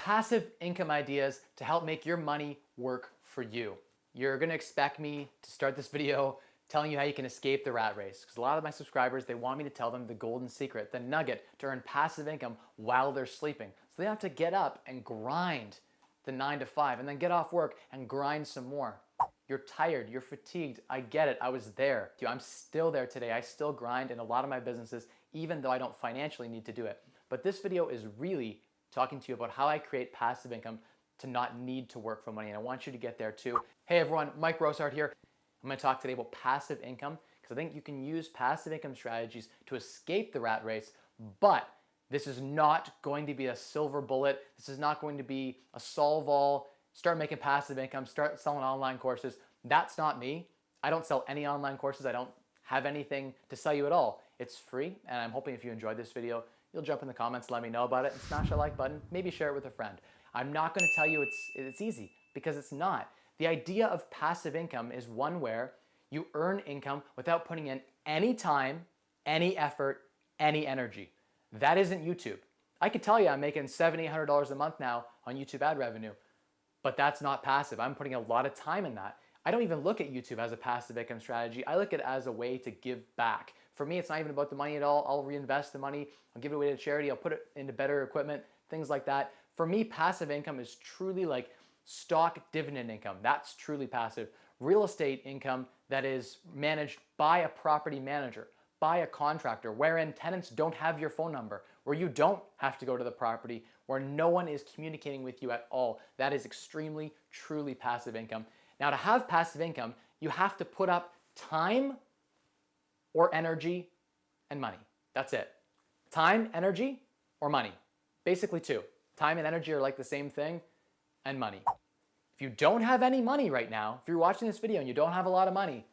passive income ideas to help make your money work for you. You're gonna expect me to start this video telling you how you can escape the rat race, because a lot of my subscribers, they want me to tell them the golden secret, the nugget to earn passive income while they're sleeping. So they have to get up and grind the 9 to 5 and then get off work and grind some more. You're tired, you're fatigued, I get it, I was there. I'm still there today, I still grind in a lot of my businesses, even though I don't financially need to do it. But this video is really talking to you about how I create passive income to not need to work for money, and I want you to get there too. Hey everyone, Mike Rosehart here. I'm going to talk today about passive income because I think you can use passive income strategies to escape the rat race, but this is not going to be a silver bullet. This is not going to be a solve all, start making passive income, start selling online courses. That's not me. I don't sell any online courses. I don't have anything to sell you at all. It's free, and I'm hoping if you enjoyed this video, you'll jump in the comments, let me know about it, and smash that like button, maybe share it with a friend. I'm not going to tell you it's easy, because it's not. The idea of passive income is one where you earn income without putting in any time, any effort, any energy. That isn't YouTube. I could tell you I'm making $700, $800 a month now on YouTube ad revenue, but that's not passive. I'm putting a lot of time in that. I don't even look at YouTube as a passive income strategy. I look at it as a way to give back. For me, it's not even about the money at all. I'll reinvest the money, I'll give it away to charity, I'll put it into better equipment, things like that. For me, passive income is truly like stock dividend income. That's truly passive. Real estate income that is managed by a property manager, by a contractor, wherein tenants don't have your phone number, where you don't have to go to the property, where no one is communicating with you at all. That is extremely, truly passive income. Now, to have passive income, you have to put up time or energy and money. That's it. Time, energy, or money. Basically two. Time and energy are like the same thing, and money. If you don't have any money right now, if you're watching this video and you don't have a lot of money,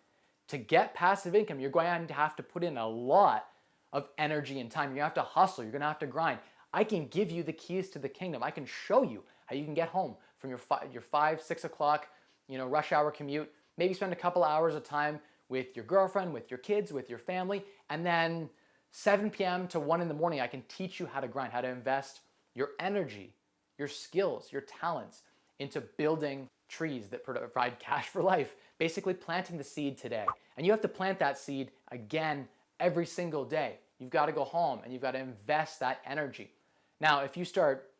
to get passive income, you're going to have to put in a lot of energy and time. You're gonna have to hustle, you're gonna have to grind. I can give you the keys to the kingdom. I can show you how you can get home from your 5, 6 o'clock, rush hour commute, maybe spend a couple hours of time with your girlfriend, with your kids, with your family, and then 7 p.m. to 1 in the morning, I can teach you how to grind, how to invest your energy, your skills, your talents into building trees that provide cash for life, basically planting the seed today. And you have to plant that seed again every single day. You've got to go home and you've got to invest that energy. Now, if you start,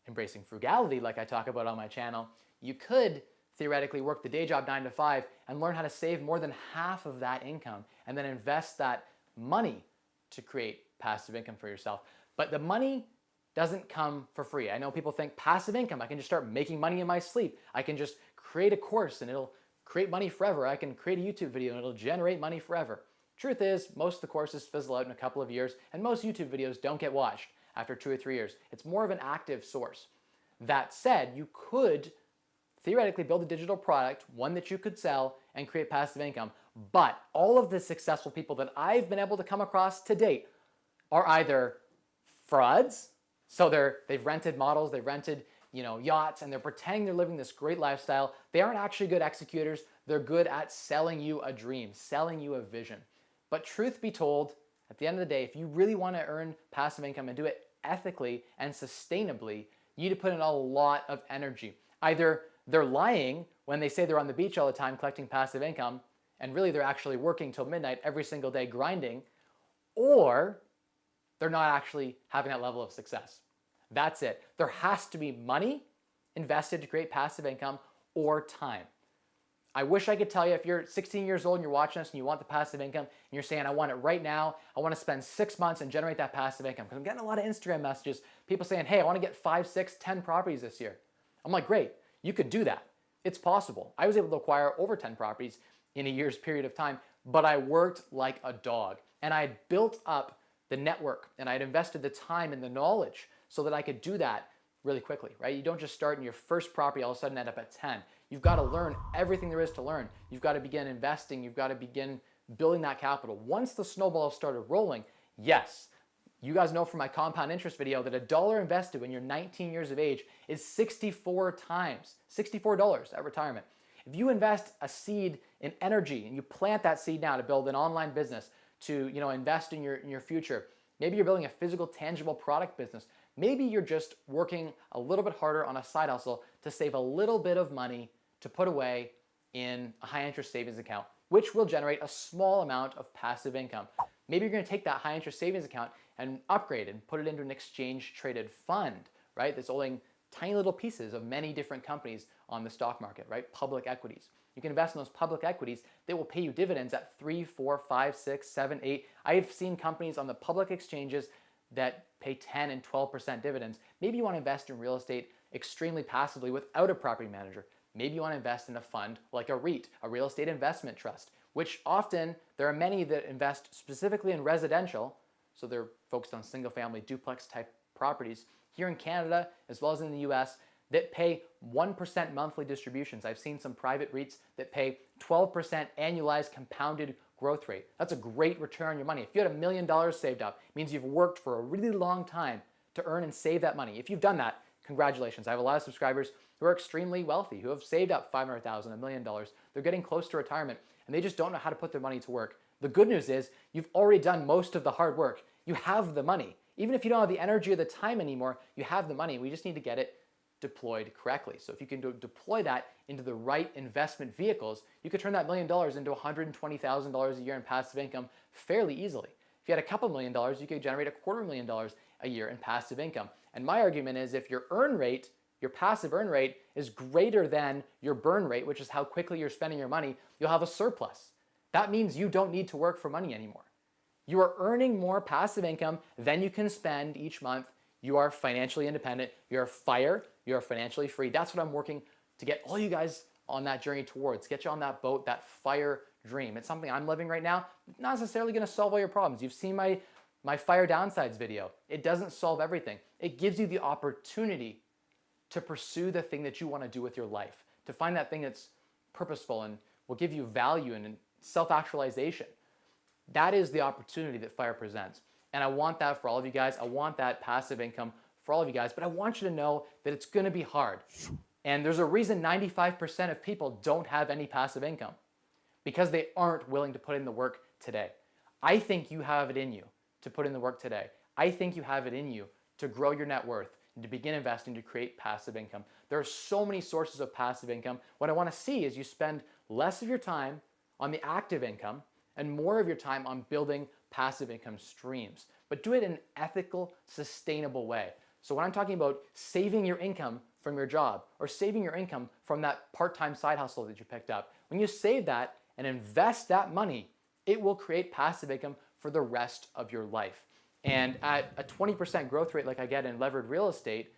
embracing frugality like I talk about on my channel, you could theoretically work the day job 9 to 5 and learn how to save more than half of that income and then invest that money to create passive income for yourself. But the money doesn't come for free. I know people think passive income, I can just start making money in my sleep. I can just create a course and it'll create money forever. I can create a YouTube video and it'll generate money forever. Truth is, most of the courses fizzle out in a couple of years and most YouTube videos don't get watched after 2 or 3 years. It's more of an active source. That said, you could theoretically build a digital product, one that you could sell and create passive income. But all of the successful people that I've been able to come across to date are either frauds, so they've rented models, they've rented yachts, and they're pretending they're living this great lifestyle. They aren't actually good executors. They're good at selling you a dream, selling you a vision. But truth be told, at the end of the day, if you really want to earn passive income and do it ethically and sustainably, you need to put in a lot of energy. Either they're lying when they say they're on the beach all the time collecting passive income, and really they're actually working till midnight every single day grinding, or they're not actually having that level of success. That's it. There has to be money invested to create passive income or time. I wish I could tell you, if you're 16 years old and you're watching this and you want the passive income and you're saying, I want it right now, I want to spend 6 months and generate that passive income. Because I'm getting a lot of Instagram messages, people saying, hey, I want to get 5, 6, 10 properties this year. I'm like, great, you could do that. It's possible. I was able to acquire over 10 properties in a year's period of time, but I worked like a dog. And I had built up the network and I had invested the time and the knowledge so that I could do that really quickly, right? You don't just start in your first property, all of a sudden end up at 10. You've got to learn everything there is to learn. You've got to begin investing. You've got to begin building that capital. Once the snowball started rolling, yes, you guys know from my compound interest video that $1 invested when you're 19 years of age is 64 times, $64 at retirement. If you invest a seed in energy and you plant that seed now to build an online business, to invest in your future, maybe you're building a physical, tangible product business, Maybe you're just working a little bit harder on a side hustle to save a little bit of money to put away in a high interest savings account, which will generate a small amount of passive income. Maybe you're going to take that high interest savings account and upgrade it and put it into an exchange traded fund, right? That's holding tiny little pieces of many different companies on the stock market, right? Public equities. You can invest in those public equities. They will pay you dividends at 3, 4, 5, 6, 7, 8. I have seen companies on the public exchanges that pay 10 and 12% dividends. Maybe you want to invest in real estate extremely passively without a property manager. Maybe you want to invest in a fund like a REIT, a real estate investment trust, which often there are many that invest specifically in residential, so they're focused on single family duplex type properties here in Canada as well as in the US that pay 1% monthly distributions. I've seen some private REITs that pay 12% annualized compounded growth rate. That's a great return on your money. If you had $1 million saved up, it means you've worked for a really long time to earn and save that money. If you've done that, congratulations. I have a lot of subscribers who are extremely wealthy, who have saved up $500,000, $1 million. They're getting close to retirement and they just don't know how to put their money to work. The good news is you've already done most of the hard work. You have the money. Even if you don't have the energy or the time anymore, you have the money. We just need to get it deployed correctly. So if you can deploy that into the right investment vehicles, you could turn that $1 million into $120,000 a year in passive income fairly easily. If you had a couple $1 million, you could generate $250,000 a year in passive income. And my argument is if your earn rate, your passive earn rate is greater than your burn rate, which is how quickly you're spending your money, you'll have a surplus. That means you don't need to work for money anymore. You are earning more passive income than you can spend each month. You are financially independent. You're FIRE. You're financially free. That's what I'm working to get all you guys on that journey towards. Get you on that boat, that FIRE dream. It's something I'm living right now. Not necessarily going to solve all your problems. You've seen my FIRE downsides video. It doesn't solve everything. It gives you the opportunity to pursue the thing that you want to do with your life, to find that thing that's purposeful and will give you value and self-actualization. That is the opportunity that FIRE presents. And I want that for all of you guys. I want that passive income for all of you guys, but I want you to know that it's going to be hard. And there's a reason 95% of people don't have any passive income, because they aren't willing to put in the work today. I think you have it in you to put in the work today. I think you have it in you to grow your net worth and to begin investing to create passive income. There are so many sources of passive income. What I want to see is you spend less of your time on the active income and more of your time on building passive income streams, but do it in an ethical, sustainable way. So when I'm talking about saving your income from your job or saving your income from that part-time side hustle that you picked up, when you save that and invest that money, it will create passive income for the rest of your life. And at a 20% growth rate like I get in levered real estate,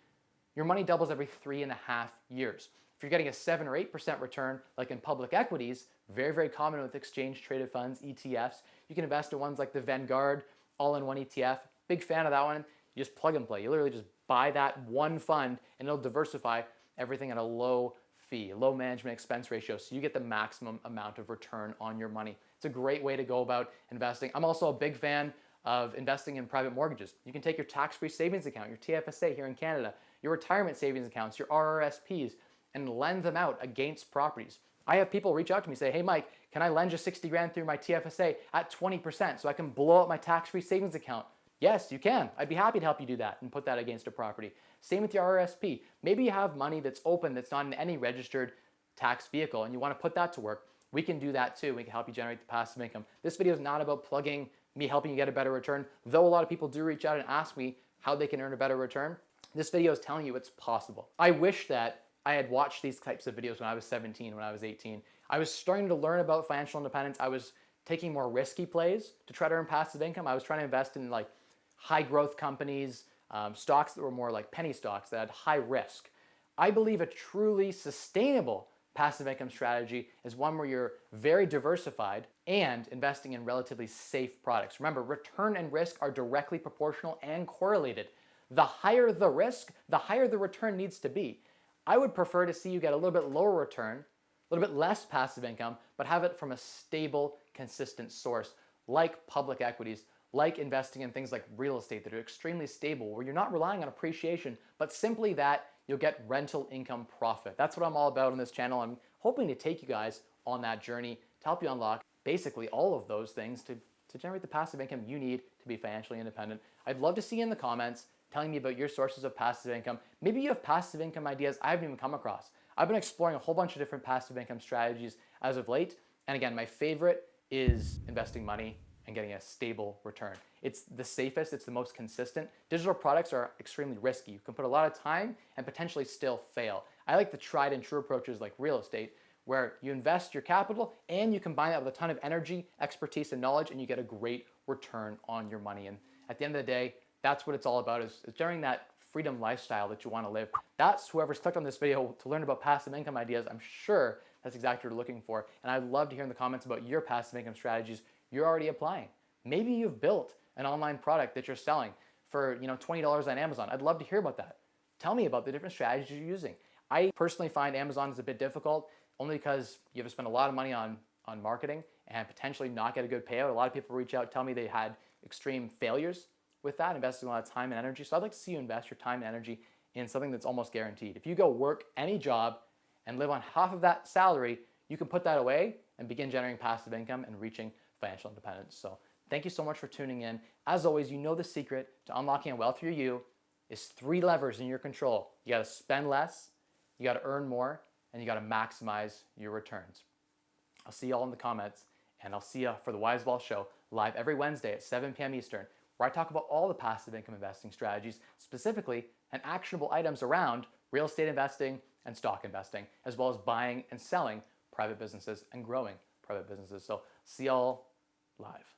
your money doubles every 3.5 years. If you're getting a 7 or 8% return like in public equities, very, very common with exchange traded funds, ETFs, you can invest in ones like the Vanguard all-in-one ETF. Big fan of that one. You just plug and play. You literally just buy that one fund and it'll diversify everything at a low fee, low management expense ratio, so you get the maximum amount of return on your money. It's a great way to go about investing. I'm also a big fan of investing in private mortgages. You can take your tax-free savings account, your TFSA here in Canada, your retirement savings accounts, your RRSPs, and lend them out against properties. I have people reach out to me and say, hey Mike, can I lend you 60 grand through my TFSA at 20% so I can blow up my tax-free savings account? Yes, you can. I'd be happy to help you do that and put that against a property. Same with your RRSP. Maybe you have money that's open that's not in any registered tax vehicle and you want to put that to work. We can do that too. We can help you generate the passive income. This video is not about plugging me helping you get a better return, though a lot of people do reach out and ask me how they can earn a better return. This video is telling you it's possible. I wish that I had watched these types of videos when I was 17, when I was 18. I was starting to learn about financial independence. I was taking more risky plays to try to earn passive income. I was trying to invest in like high growth companies, stocks that were more like penny stocks that had high risk. I believe a truly sustainable passive income strategy is one where you're very diversified and investing in relatively safe products. Remember, return and risk are directly proportional and correlated. The higher the risk, the higher the return needs to be. I would prefer to see you get a little bit lower return, a little bit less passive income, but have it from a stable, consistent source like public equities, like investing in things like real estate that are extremely stable, where you're not relying on appreciation, but simply that you'll get rental income profit. That's what I'm all about on this channel. I'm hoping to take you guys on that journey to help you unlock basically all of those things to generate the passive income you need to be financially independent. I'd love to see you in the comments. telling me about your sources of passive income. Maybe you have passive income ideas I haven't even come across. I've been exploring a whole bunch of different passive income strategies as of late. And again, my favorite is investing money and getting a stable return. It's the safest, it's the most consistent. Digital products are extremely risky. You can put a lot of time and potentially still fail. I like the tried and true approaches like real estate, where you invest your capital and you combine that with a ton of energy, expertise, and knowledge, and you get a great return on your money. And at the end of the day, that's what it's all about, is generating that freedom lifestyle that you want to live. That's whoever's clicked on this video to learn about passive income ideas. I'm sure that's exactly what you're looking for. And I'd love to hear in the comments about your passive income strategies you're already applying. Maybe you've built an online product that you're selling for $20 on Amazon. I'd love to hear about that. Tell me about the different strategies you're using. I personally find Amazon is a bit difficult, only because you have to spend a lot of money on marketing and potentially not get a good payout. A lot of people reach out, tell me they had extreme failures with that, investing a lot of time and energy. So I'd like to see you invest your time and energy in something that's almost guaranteed. If you go work any job and live on half of that salary, you can put that away and begin generating passive income and reaching financial independence. So thank you so much for tuning in. As always, you know the secret to unlocking a wealthier you is 3 levers in your control. You gotta spend less, you gotta earn more, and you gotta maximize your returns. I'll see you all in the comments, and I'll see you for the Wise Ball Show live every Wednesday at 7 p.m. Eastern, where I talk about all the passive income investing strategies, specifically and actionable items around real estate investing and stock investing, as well as buying and selling private businesses and growing private businesses. So see y'all live.